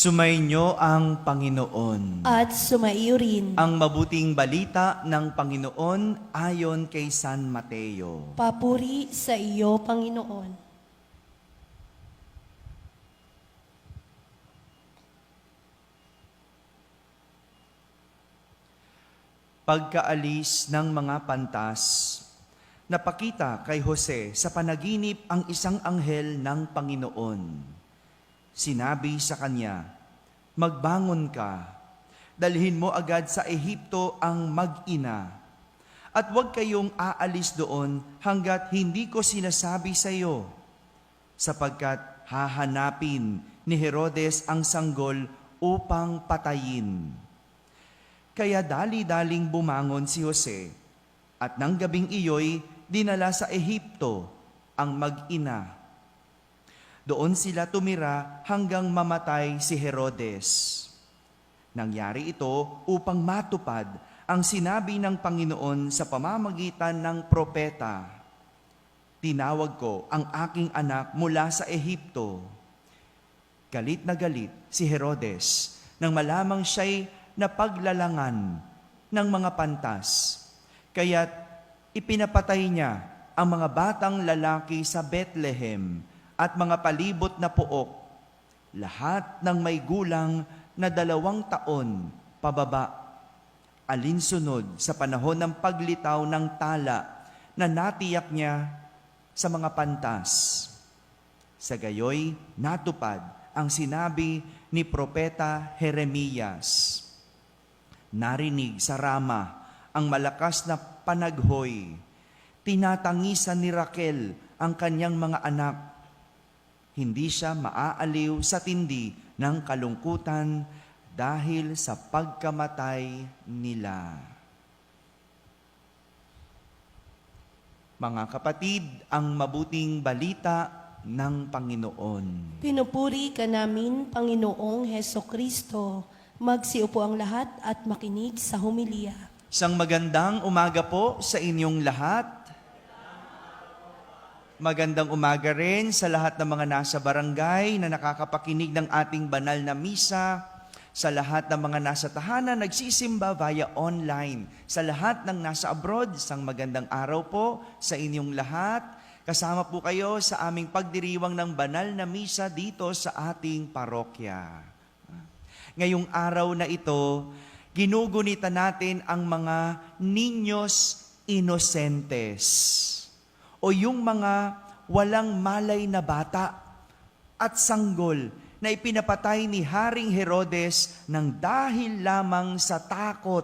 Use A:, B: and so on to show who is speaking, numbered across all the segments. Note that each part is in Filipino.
A: Sumainyo ang Panginoon.
B: At sumaiyo rin.
A: Ang mabuting balita ng Panginoon ayon kay San Mateo.
B: Papuri sa iyo, Panginoon.
A: Pagkaalis ng mga pantas, napakita kay Jose sa panaginip ang isang anghel ng Panginoon. Sinabi sa kanya, "Magbangon ka, dalhin mo agad sa Ehipto ang mag-ina, at huwag kayong aalis doon hanggat hindi ko sinasabi sa iyo, sapagkat hahanapin ni Herodes ang sanggol upang patayin." Kaya dali-daling bumangon si Jose, at nang gabing iyo'y dinala sa Ehipto ang mag-ina. Doon sila tumira hanggang mamatay si Herodes. Nangyari ito upang matupad ang sinabi ng Panginoon sa pamamagitan ng propeta, "Tinawag ko ang aking anak mula sa Ehipto." Galit na galit si Herodes nang malamang siya'y napaglalangan ng mga pantas, kaya't ipinapatay niya ang mga batang lalaki sa Bethlehem at mga palibot na pook, lahat ng may gulang na 2 taon pababa, alinsunod sa panahon ng paglitaw ng tala na natiyak niya sa mga pantas. Sa gayoy, natupad ang sinabi ni Propeta Jeremias. Narinig sa Rama ang malakas na panaghoy. Tinatangisan ni Raquel ang kanyang mga anak. Hindi siya maaaliw sa tindi ng kalungkutan dahil sa pagkamatay nila. Mga kapatid, ang mabuting balita ng Panginoon.
B: Pinupuri ka namin, Panginoong Hesukristo. Magsiupo ang lahat at makinig sa homilya.
A: Isang magandang umaga po sa inyong lahat. Magandang umaga rin sa lahat ng mga nasa barangay na nakakapakinig ng ating banal na misa, sa lahat ng mga nasa tahanan nagsisimba via online, sa lahat ng nasa abroad, isang magandang araw po sa inyong lahat. Kasama po kayo sa aming pagdiriwang ng banal na misa dito sa ating parokya. Ngayong araw na ito, ginugunita natin ang mga niños inocentes o yung mga walang malay na bata at sanggol na ipinapatay ni Haring Herodes nang dahil lamang sa takot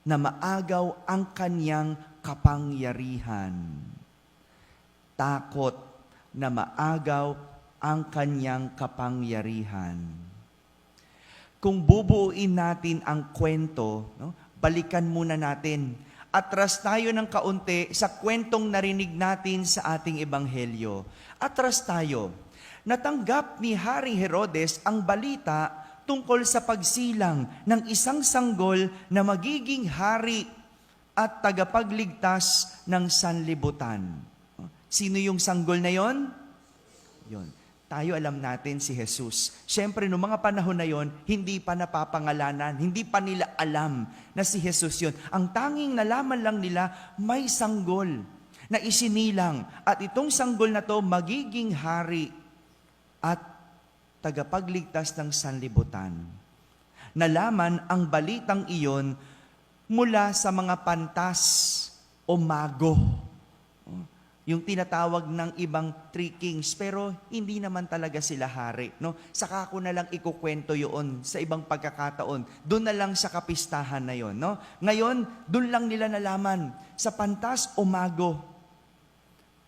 A: na maagaw ang kanyang kapangyarihan. Takot na maagaw ang kanyang kapangyarihan. Kung bubuuin natin ang kwento, balikan muna natin. Atras tayo ng kaunti sa kwentong narinig natin sa ating ebanghelyo. Atras tayo. Natanggap ni Haring Herodes ang balita tungkol sa pagsilang ng isang sanggol na magiging hari at tagapagligtas ng sanlibutan. Sino yung sanggol na yon? Yon. Tayo alam natin si Jesus. Siyempre, noong mga panahon na yon, hindi pa napapangalanan, hindi pa nila alam na si Jesus yon. Ang tanging nalaman lang nila, may sanggol na isinilang. At itong sanggol na to magiging hari at tagapagligtas ng sanlibutan. Nalaman ang balitang iyon mula sa mga pantas o mago. Yung tinatawag ng ibang three kings, pero hindi naman talaga sila hari. No? Saka ko na lang ikukwento yun sa ibang pagkakataon. Doon na lang sa kapistahan na yon. No? Ngayon, doon lang nila nalaman sa pantas o mago.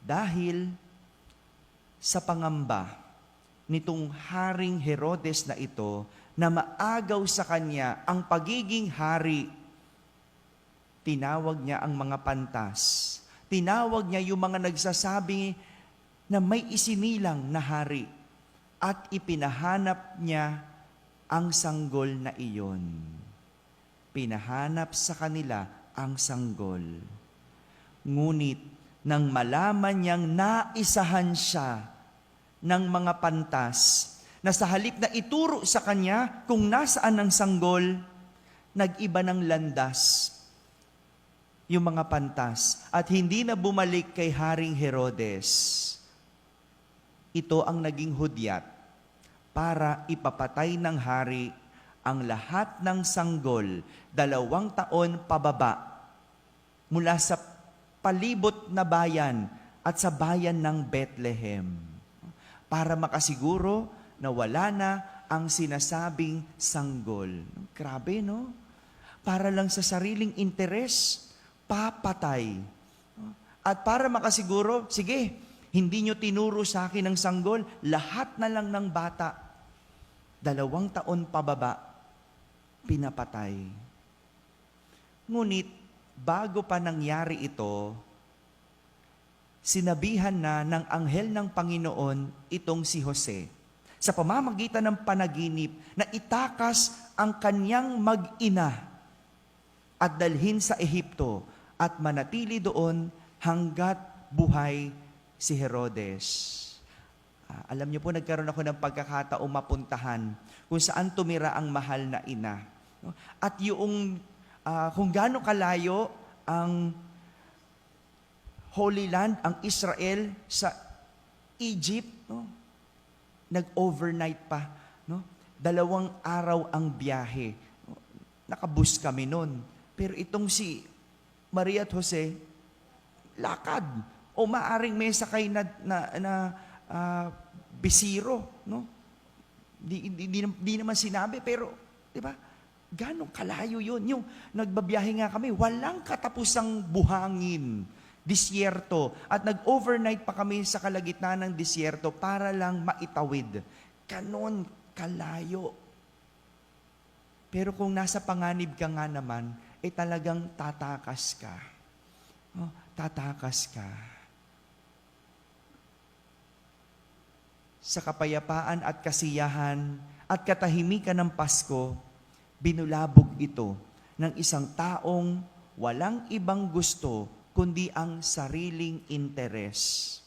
A: Dahil sa pangamba nitong Haring Herodes na ito, na maagaw sa kanya ang pagiging hari, tinawag niya ang mga pantas. Tinawag niya yung mga nagsasabi na may isinilang na hari at ipinahanap niya ang sanggol na iyon. Pinahanap sa kanila ang sanggol. Ngunit nang malaman niyang naisahan siya ng mga pantas na sa halip na ituro sa kanya kung nasaan ang sanggol, nag-iba ng landas yung mga pantas at hindi na bumalik kay Haring Herodes. Ito ang naging hudyat para ipapatay ng hari ang lahat ng sanggol 2 taon pababa mula sa palibot na bayan at sa bayan ng Bethlehem para makasiguro na wala na ang sinasabing sanggol. Grabe, no? Para lang sa sariling interes, papatay. At para makasiguro, sige, hindi nyo tinuro sa akin ang sanggol, lahat na lang ng bata, 2 taon pababa, pinapatay. Ngunit, bago pa nangyari ito, sinabihan na ng anghel ng Panginoon itong si Jose sa pamamagitan ng panaginip na itakas ang kanyang mag-ina at dalhin sa Ehipto at manatili doon hanggat buhay si Herodes. Alam niyo po, nagkaroon ako ng pagkakataong mapuntahan kung saan tumira ang mahal na ina. At yung kung gaano kalayo ang Holy Land, ang Israel sa Egypt, no? Nag-overnight pa, no? 2 araw ang biyahe. Nakabus kami noon. Pero itong si Maria at Jose, lakad. O maaring may sakay na bisiro, no? Di naman sinabi, pero, di ba? Ganong kalayo yun. Yung nagbabiyahe nga kami, walang katapusang buhangin, disyerto, at nag-overnight pa kami sa kalagitnaan ng disyerto para lang maitawid. Ganon kalayo. Pero kung nasa panganib ka nga naman, talagang tatakas ka. Oh, tatakas ka. Sa kapayapaan at kasiyahan at katahimikan ng Pasko, binulabog ito ng isang taong walang ibang gusto kundi ang sariling interes.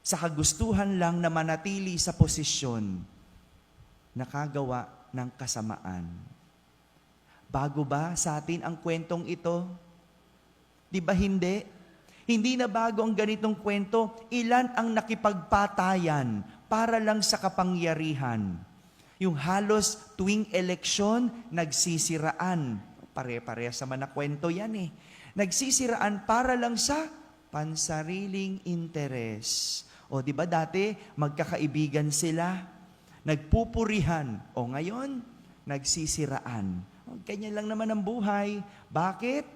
A: Sa kagustuhan lang na manatili sa posisyon, nakagawa ng kasamaan. Bago ba sa atin ang kwentong ito? Di ba hindi? Hindi na bago ang ganitong kwento. Ilan ang nakipagpatayan para lang sa kapangyarihan. Yung halos tuwing eleksyon, nagsisiraan. Pare-parehas naman na kwento yan eh. Nagsisiraan para lang sa pansariling interes. O di ba dati, magkakaibigan sila, nagpupurihan. O ngayon, nagsisiraan. O, ganyan lang naman ang buhay. Bakit?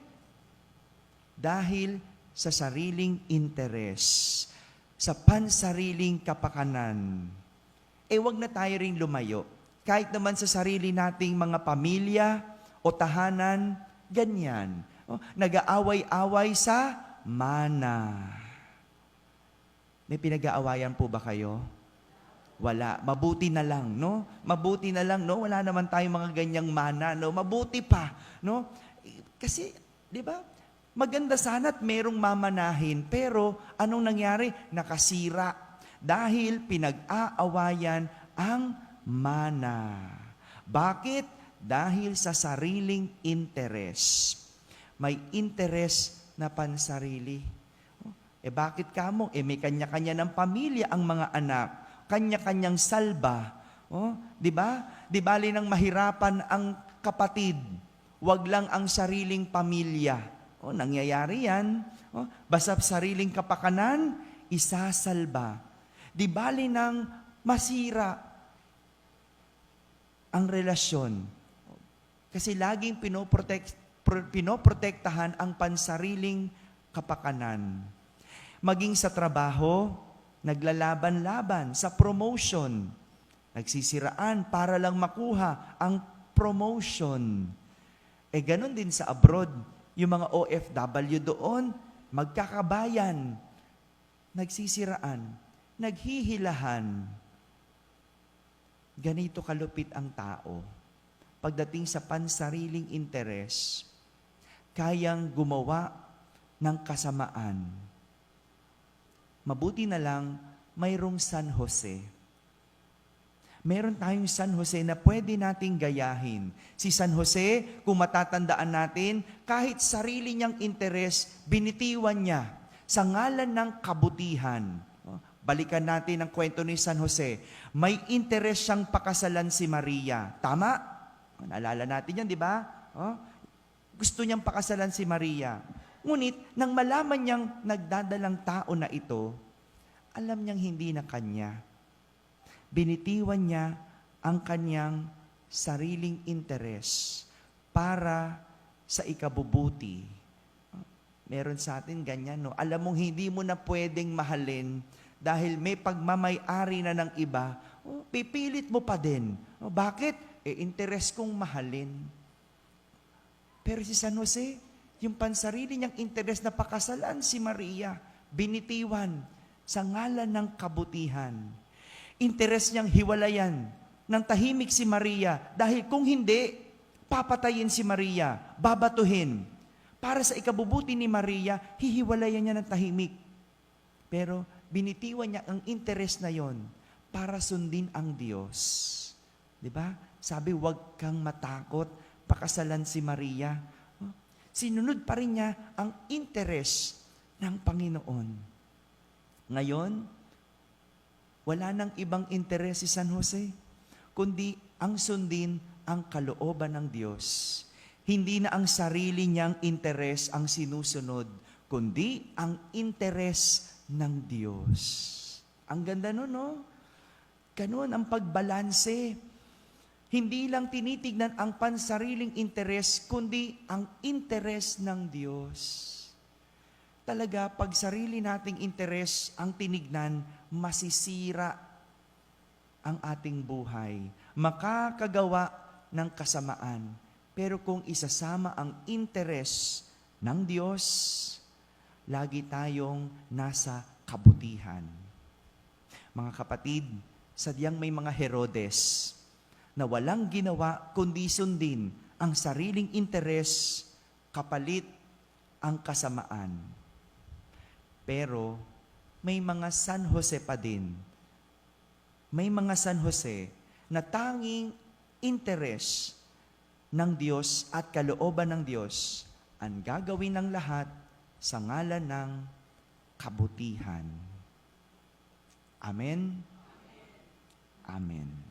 A: Dahil sa sariling interes, sa pansariling kapakanan. Wag na tayo ring lumayo. Kahit naman sa sarili nating mga pamilya o tahanan, ganyan. Nag-aaway-away sa mana. May pinag-aawayan po ba kayo? Wala. Mabuti na lang, no? Mabuti na lang, no? Wala naman tayong mga ganyang mana, no? Mabuti pa, no? Kasi, di ba? Maganda sana at merong mamanahin, pero anong nangyari? Nakasira. Dahil pinag-aawayan ang mana. Bakit? Dahil sa sariling interes. May interes na pansarili. Bakit kamo? May kanya-kanya ng pamilya ang mga anak. Kanya-kanyang salba. Di ba? Di bali nang mahirapan ang kapatid. Wag lang ang sariling pamilya. Nangyayari yan. Basta sariling kapakanan, isasalba. Di bali nang masira ang relasyon. Kasi laging pinoprotektahan ang pansariling kapakanan. Maging sa trabaho, naglalaban-laban sa promotion. Nagsisiraan para lang makuha ang promotion. Ganon din sa abroad. Yung mga OFW doon, magkakabayan. Nagsisiraan. Naghihilahan. Ganito kalupit ang tao. Pagdating sa pansariling interes, kayang gumawa ng kasamaan. Mabuti na lang mayroong San Jose. Meron tayong San Jose na pwede nating gayahin. Si San Jose, kung matatandaan natin, kahit sarili niyang interes, binitiwan niya sa ngalan ng kabutihan. Balikan natin ang kwento ni San Jose. May interes siyang pakasalan si Maria. Tama? Naalala natin yan, di ba? Gusto niyang pakasalan si Maria. Ngunit, nang malaman niyang nagdadalang tao na ito, alam niyang hindi na kanya. Binitiwan niya ang kanyang sariling interes para sa ikabubuti. Meron sa atin ganyan, no? Alam mong hindi mo na pwedeng mahalin dahil may pagmamay-ari na ng iba, pipilit mo pa din. Bakit? Interes kong mahalin. Pero si San Jose, yung pansarili niyang interes na pakasalan si Maria, binitiwan sa ngalan ng kabutihan. Interes niyang hiwalayan ng tahimik si Maria dahil kung hindi, papatayin si Maria, babatuhin. Para sa ikabubuti ni Maria, hihiwalayan niya ng tahimik. Pero binitiwan niya ang interes na yon para sundin ang Diyos. Diba? Sabi, huwag kang matakot, pakasalan si Maria. Sinunod pa rin niya ang interes ng Panginoon. Ngayon, wala nang ibang interes si San Jose, kundi ang sundin ang kalooban ng Diyos. Hindi na ang sarili niyang interes ang sinusunod, kundi ang interes ng Diyos. Ang ganda nun, no? Ganun ang pagbalanse. Hindi lang tinitignan ang pansariling interes, kundi ang interes ng Diyos. Talaga, pag sarili nating interes ang tinignan, masisira ang ating buhay. Makakagawa ng kasamaan. Pero kung isasama ang interes ng Diyos, lagi tayong nasa kabutihan. Mga kapatid, sadyang may mga Herodes na walang ginawa kundi sundin ang sariling interes kapalit ang kasamaan. Pero may mga San Jose pa din. May mga San Jose na tanging interes ng Diyos at kalooban ng Diyos ang gagawin ng lahat sa ngalan ng kabutihan. Amen? Amen.